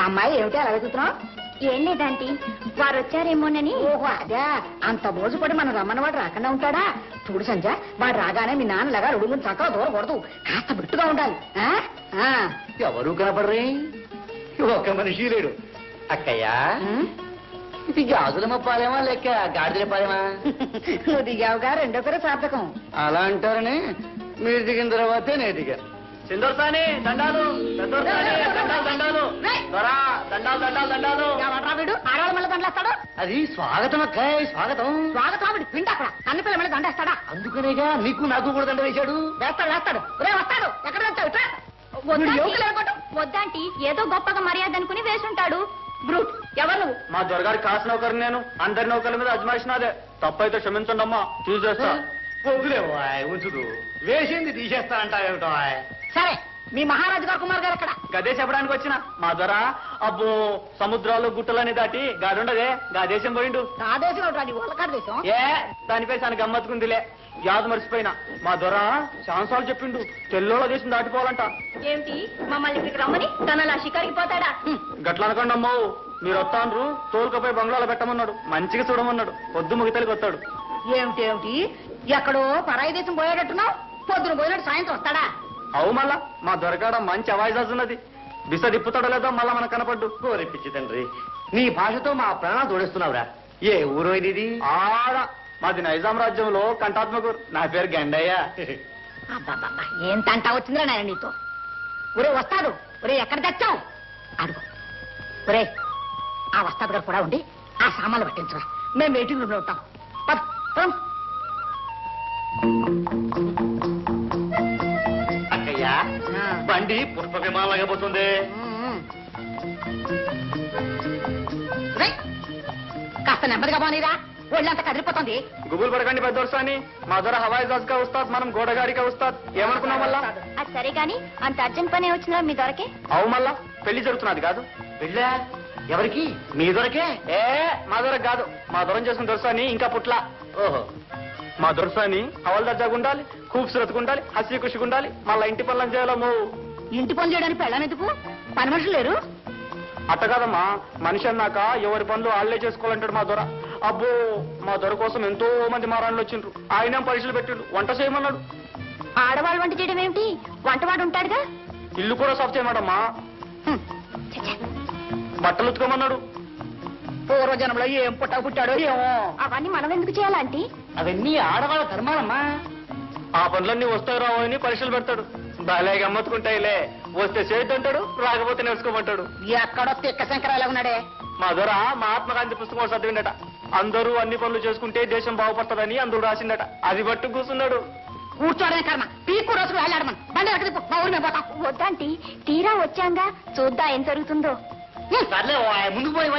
అమ్మాయి ఏమిటి అలా వెతుకుతున్నావు? ఏం లేదంటీ, వారు వచ్చారేమోనని. ఓహో అదే, అంత మోజుపడి మనం రమ్మన్న వాడు రాకుండా ఉంటాడా? చూడు సంజ, వాడు రాగానే మీ నాన్నలాగా రుడుగుని చక్కగా దూరకూడదు, కాస్త బిట్టుగా ఉండాలి. ఎవరు కనపడరే? ఒక మనిషి లేడు. అక్కయ్యా, ఇది గాజుల మప్పాలేమా లెక్క గాడిదల పాలేమా? నువ్వు దిగావుగా, రెండో పేరు సార్థకం. అలా అంటారని మీరు దిగిన తర్వాతే నేను దిగాను. సిందూర్సాని దండాలు, దండాలు దండాలు దండాలు. వీడు ఆడవాళ్ళ మళ్ళీ దండలేస్తాడు. అది స్వాగతం అక్కాయ్, స్వాగతం. స్వాగతం ఆవిడ పిండి అక్కడ కన్నపిల్ల మళ్ళీ దండేస్తాడా? అందుకనేగా నీకు నాకు కూడా దండ వేశాడు. వేస్తాడు వేస్తాడు. రే వస్తాడు, ఎక్కడ వెళ్తావు? వద్దాంటీ, ఏదో గొప్పగా మర్యాద అనుకుని వేసుంటాడు. బ్రూట్, ఎవరు నువ్వు? మా దొరగారి కాసు నౌకరు నేను. అందరి నౌకర్ల మీద అజమాయిషినాదే. తప్పైతే క్షమించండి అమ్మా, చూసేస్తా. వదిలేవా ఉంచుదు, వేసింది తీసేస్తా అంటావేమిటో. సరే, మీ మహారాజు గారు కుమార్ గారు ఎక్కడ? గదే చెప్పడానికి వచ్చిన. మా దొర అబ్బో సముద్రాలు గుట్టలని దాటి గాడుండదే, గా దేశం పోయిండు. నా దేశం రాజు వాళ్ళకాడ దేశం. ఏ దానిపై తన గమ్మత్తుకుందిలే, యాదు మర్చిపోయినా. మా దొర ఛాన్సాలు చెప్పిండు, తెల్లోళ్ళ దేశం దాటిపోవాలంట. ఏమిటి, మమ్మల్ని ఇక్కడికి రమ్మని తనలా షికారికి పోతాడా? గట్ల అనకండి అమ్మవు, మీరు వస్తాన్రు తోలుకపోయి బంగ్లాలో పెట్టమన్నాడు, మంచిగా చూడమన్నాడు. పొద్దు ముగితలికి వస్తాడు. ఏమిటి ఏమిటి, ఎక్కడో పరాయి దేశం పోయేటట్టున్నావు? పొద్దున పోయినట్టు సాయంత్రం వస్తాడా? అవు మళ్ళా మా దొరకాడ మంచి అవాయిదాజ్ ఉన్నది. బిస దిప్పుతాడో లేదో మళ్ళా మనకు కనపడ్డు. కోరిపించి తండ్రి, నీ భాషతో మా ప్రాణాలు తోడేస్తున్నావురా. ఏ ఊరో ఇది? ఆడ మాది నైజాం రాజ్యంలో కంఠాత్మకూరు. నా పేరు గండయ్య. అబ్బాబ్బా, ఏం తంటా వచ్చిందిరా నాయన నీతో. ఒరే వస్తాడు, ఒరే ఎక్కడ తెచ్చావు? అడుగు. ఒరే, ఆ వస్తాడు గారు కూడా ఉండి ఆ సామాన్లు పట్టించరా, మేము వెయిటింగ్ రూమ్ లో ఉంటాం. పద, పదం. అక్కయ్యా, బండి పుష్ప విమానం లాగబోతుంది. కాస్త నెమ్మదిగా పోనీరా, ఒళ్ళంతా కదిలిపోతుంది. గుబులు పడకండి పెద్దోర్సాని. మా దొర హవాయిదాజ్ గా వస్తాద్, మనం గోడగారిగా వస్తాద్. ఏమనుకున్నాం మళ్ళా? అది సరే గాని, అంత అర్జెంట్ పనే వచ్చిందా మీ దొరకే? అవు మళ్ళా పెళ్లి జరుగుతున్నది కాదు. వెళ్ళా ఎవరికి? మీ దొరకే? ఏ మా దొర కాదు, మా దొరం చేసుకున్న దొరసాని ఇంకా పుట్ల. ఓహో, మా దొరసాని హవల్దార్జాగా ఉండాలి, ఖూబ్సూరత్గా ఉండాలి, హసీ ఖుషిగా ఉండాలి. మళ్ళా ఇంటి పనులను చేయాలమ్మో. ఇంటి పని చేయడానికి పెళ్ళానెందుకు? పని మనుషులు లేరు? అట్ట కాదమ్మా, మనిషి అన్నాక ఎవరి పనులు వాళ్ళే చేసుకోవాలంటాడు మా దొర. అబ్బో, మా దొర కోసం ఎంతో మంది మారాళ్ళు వచ్చిండ్రు. ఆయన పరీక్షలు పెట్టిండు, వంట చేయమన్నాడు. ఆడవాళ్ళు వంట చేయడం ఏమిటి, వంటవాడు ఉంటాడుగా. ఇల్లు కూడా సాఫ్ చేయమాడమ్మా. బట్టలు ఉతుకోమన్నాడు. పూర్వజనంలో ఏం పుట్టాడో ఏమో. అవన్నీ మనం ఎందుకు చేయాలంటీ? అవన్నీ ఆడవాళ్ళ ధర్మాలమ్మా. ఆ పనులన్నీ వస్తాయి రావు అని పరీక్షలు పెడతాడు. బాలే గమ్మత్తుకుంటాయిలే, వస్తే చేద్దంటాడు, రాకపోతే నేర్చుకోమంటాడు. ఎక్కడో తిక్క శంకరాలు ఉన్నాడే. మా దొర మహాత్మా గాంధీ పుస్తకం చదివిందట. అందరూ అన్ని పనులు చేసుకుంటే దేశం బాగుపడుతుందని అందులో రాసిందట. అది బట్టు కూర్చున్నాడు. కూర్చోడమే కర్మ, పీక్కు రోజుకు వెళ్ళాడమని బండి ఎక్కడికి మా ఊరు మేము పోతాం. వద్దంటీ, తీరా వచ్చాంగా, చూద్దా ఏం జరుగుతుందో. సర్లే, ముందుకు పోయి